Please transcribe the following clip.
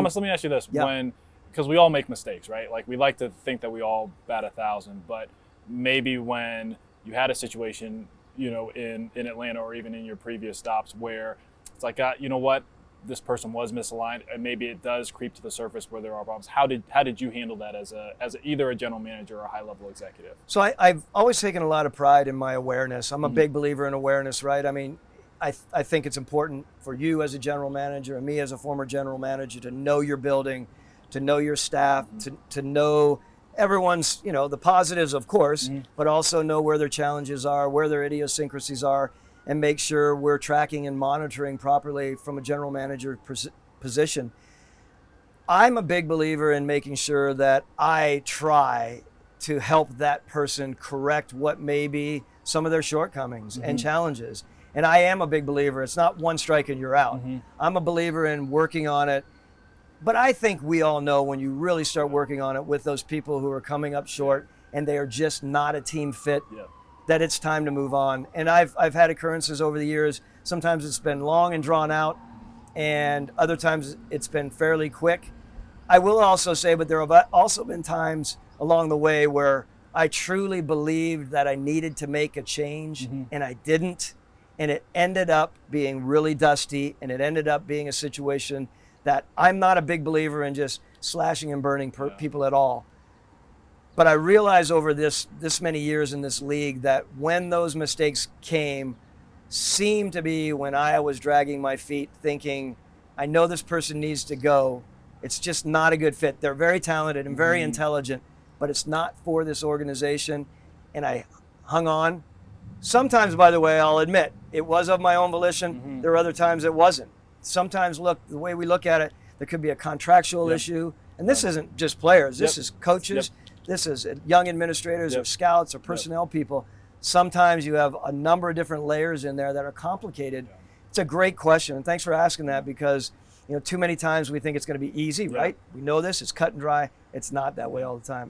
Thomas, let me ask you this. Yeah. Because we all make mistakes, right? Like, we like to think that we all bat 1,000, but maybe when you had a situation, in Atlanta or even in your previous stops where it's like, you know what, this person was misaligned, and maybe it does creep to the surface where there are problems. How did you handle that as either a general manager or a high-level executive? So I've always taken a lot of pride in my awareness. I'm a big believer in awareness, right? I mean, I think it's important for you as a general manager and me as a former general manager to know your building, to know your staff, to know everyone's, the positives, of course, but also know where their challenges are, where their idiosyncrasies are, and make sure we're tracking and monitoring properly from a general manager position. I'm a big believer in making sure that I try to help that person correct what may be some of their shortcomings and challenges. And I am a big believer. It's not one strike and you're out. I'm a believer in working on it. But I think we all know when you really start working on it with those people who are coming up short and they are just not a team fit, that it's time to move on. And I've had occurrences over the years. Sometimes it's been long and drawn out, and other times it's been fairly quick. I will also say, but there have also been times along the way where I truly believed that I needed to make a change, and I didn't. And it ended up being really dusty, and it ended up being a situation that I'm not a big believer in just slashing and burning people at all. But I realized over this many years in this league that when those mistakes came, seemed to be when I was dragging my feet thinking, I know this person needs to go. It's just not a good fit. They're very talented and very intelligent, but it's not for this organization. And I hung on. Sometimes, by the way, I'll admit, it was of my own volition. There are other times it wasn't. Sometimes, look, the way we look at it, there could be a contractual issue. And this isn't just players. This is coaches. This is young administrators or scouts or personnel people. Sometimes you have a number of different layers in there that are complicated. It's a great question. And thanks for asking that, because too many times we think it's going to be easy, right? We know this. It's cut and dry. It's not that way all the time.